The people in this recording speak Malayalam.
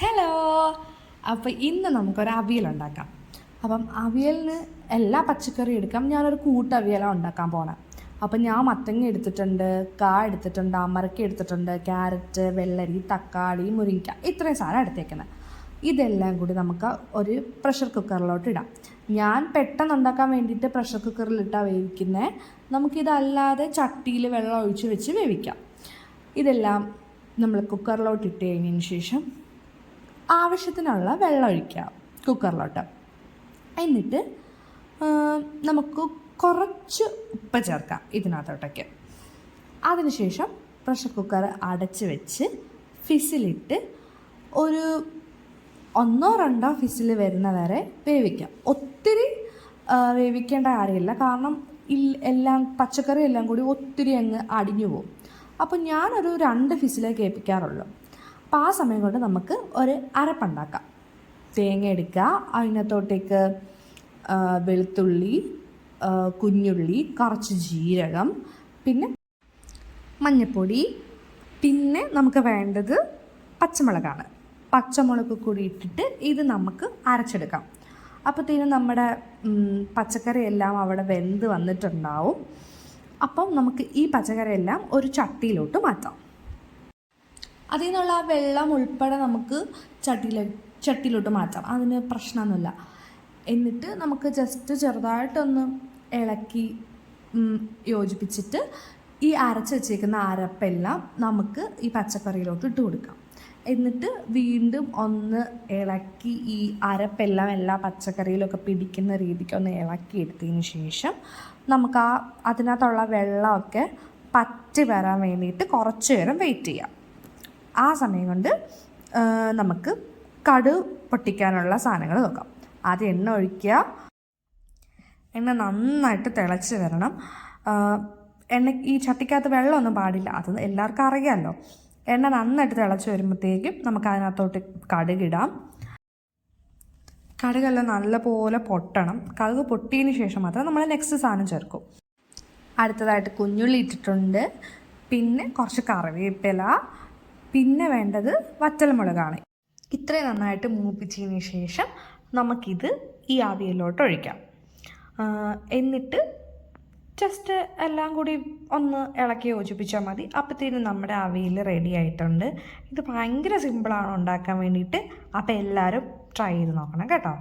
ഹലോ. അപ്പോൾ ഇന്ന് നമുക്കൊരു അവിയലുണ്ടാക്കാം. അപ്പം അവിയലിന് എല്ലാ പച്ചക്കറിയും എടുക്കാം. ഞാനൊരു കൂട്ടവിയലാണ് ഉണ്ടാക്കാൻ പോണത്. അപ്പം ഞാൻ മത്തങ്ങ എടുത്തിട്ടുണ്ട്, എടുത്തിട്ടുണ്ട്, അമരക്ക എടുത്തിട്ടുണ്ട്, ക്യാരറ്റ്, വെള്ളരി, തക്കാളി, മുരിങ്ങ, ഇത്രയും സാധനം എടുത്തേക്കുന്നത്. ഇതെല്ലാം കൂടി നമുക്ക് ഒരു പ്രഷർ കുക്കറിലോട്ട് ഇടാം. ഞാൻ പെട്ടെന്ന് ഉണ്ടാക്കാൻ വേണ്ടിയിട്ട് പ്രഷർ കുക്കറിലിട്ടാണ് വേവിക്കുന്നത്. നമുക്കിതല്ലാതെ ചട്ടിയിൽ വെള്ളം ഒഴിച്ച് വെച്ച് വേവിക്കാം. ഇതെല്ലാം നമ്മൾ കുക്കറിലോട്ട് ഇട്ട് കഴിഞ്ഞതിന് ശേഷം ആവശ്യത്തിനുള്ള വെള്ളം ഒഴിക്കുക കുക്കറിലോട്ട്. എന്നിട്ട് നമുക്ക് കുറച്ച് ഉപ്പ് ചേർക്കാം ഇതിനകത്തോട്ടേക്ക്. അതിനുശേഷം പ്രഷർ കുക്കർ അടച്ച് വെച്ച് ഫിസിലിട്ട് ഒരു 1-2 ഫിസിൽ വരുന്ന വരെ വേവിക്കാം. ഒത്തിരി വേവിക്കേണ്ട കാര്യമില്ല, കാരണം എല്ലാം പച്ചക്കറി എല്ലാം കൂടി ഒത്തിരി അങ്ങ് അടിഞ്ഞു പോകും. അപ്പോൾ ഞാനൊരു 2 ഫിസിലേ കേൾപ്പിക്കാറുള്ളൂ. അപ്പോൾ ആ സമയം കൊണ്ട് നമുക്ക് ഒരു അരപ്പുണ്ടാക്കാം. തേങ്ങ എടുക്കുക, അതിനകത്തോട്ടേക്ക് വെളുത്തുള്ളി, കുഞ്ഞുള്ളി, കുറച്ച് ജീരകം, പിന്നെ മഞ്ഞൾപ്പൊടി, പിന്നെ നമുക്ക് വേണ്ടത് പച്ചമുളകാണ്. പച്ചമുളക് കൂടി ഇട്ടിട്ട് ഇത് നമുക്ക് അരച്ചെടുക്കാം. അപ്പോഴത്തേനും നമ്മുടെ പച്ചക്കറി എല്ലാം അവിടെ വെന്ത് വന്നിട്ടുണ്ടാവും. അപ്പം നമുക്ക് ഈ പച്ചക്കറി എല്ലാം ഒരു ചട്ടിയിലോട്ട് മാറ്റാം. അതിൽ നിന്നുള്ള വെള്ളം ഉൾപ്പെടെ നമുക്ക് ചട്ടിയിലോട്ട് മാറ്റാം, അതിന് പ്രശ്നമൊന്നുമില്ല. എന്നിട്ട് നമുക്ക് ജസ്റ്റ് ചെറുതായിട്ടൊന്ന് ഇളക്കി യോജിപ്പിച്ചിട്ട് ഈ അരച്ച് വെച്ചേക്കുന്ന അരപ്പെല്ലാം നമുക്ക് ഈ പച്ചക്കറിയിലോട്ട് ഇട്ട് കൊടുക്കാം. എന്നിട്ട് വീണ്ടും ഒന്ന് ഇളക്കി ഈ അരപ്പെല്ലാം എല്ലാ പച്ചക്കറിയിലൊക്കെ പിടിക്കുന്ന രീതിക്ക് ഒന്ന് ഇളക്കി എടുത്തതിന് ശേഷം നമുക്ക് അതിനകത്തുള്ള വെള്ളമൊക്കെ പറ്റി വരാൻ വേണ്ടിയിട്ട് കുറച്ച് നേരം വെയിറ്റ് ചെയ്യാം. ആ സമയം കൊണ്ട് നമുക്ക് കടുക് പൊട്ടിക്കാനുള്ള സാധനങ്ങൾ നോക്കാം. ആദ്യം എണ്ണ ഒഴിക്കുക. എണ്ണ നന്നായിട്ട് തിളച്ച് വരണം. ഈ ചട്ടിക്കകത്ത് വെള്ളമൊന്നും പാടില്ല, അത് എല്ലാവർക്കും അറിയാമല്ലോ. എണ്ണ നന്നായിട്ട് തിളച്ച് വരുമ്പോഴത്തേക്കും നമുക്ക് അതിനകത്തോട്ട് കടുകിടാം. കടുകെല്ലാം നല്ലപോലെ പൊട്ടണം. കടുക് പൊട്ടിയതിന് ശേഷം മാത്രം നമ്മൾ നെക്സ്റ്റ് സാധനം ചേർക്കും. അടുത്തതായിട്ട് കുഞ്ഞുള്ളി ഇട്ടിട്ടുണ്ട്, പിന്നെ കുറച്ച് കറിവേപ്പില, പിന്നെ വേണ്ടത് വറ്റൽമുളകാണ്. ഇത്രയും നന്നായിട്ട് മൂപ്പിച്ചതിന് ശേഷം നമുക്കിത് ഈ അവിയലിലോട്ട് ഒഴിക്കാം. എന്നിട്ട് ജസ്റ്റ് എല്ലാം കൂടി ഒന്ന് ഇളക്കി യോജിപ്പിച്ചാൽ മതി. അപ്പോഴത്തേനും നമ്മുടെ അവിയൽ റെഡി ആയിട്ടുണ്ട്. ഇത് ഭയങ്കര സിമ്പിളാണ് ഉണ്ടാക്കാൻ വേണ്ടിയിട്ട്. അപ്പോൾ എല്ലാവരും ട്രൈ ചെയ്ത് നോക്കണം കേട്ടോ.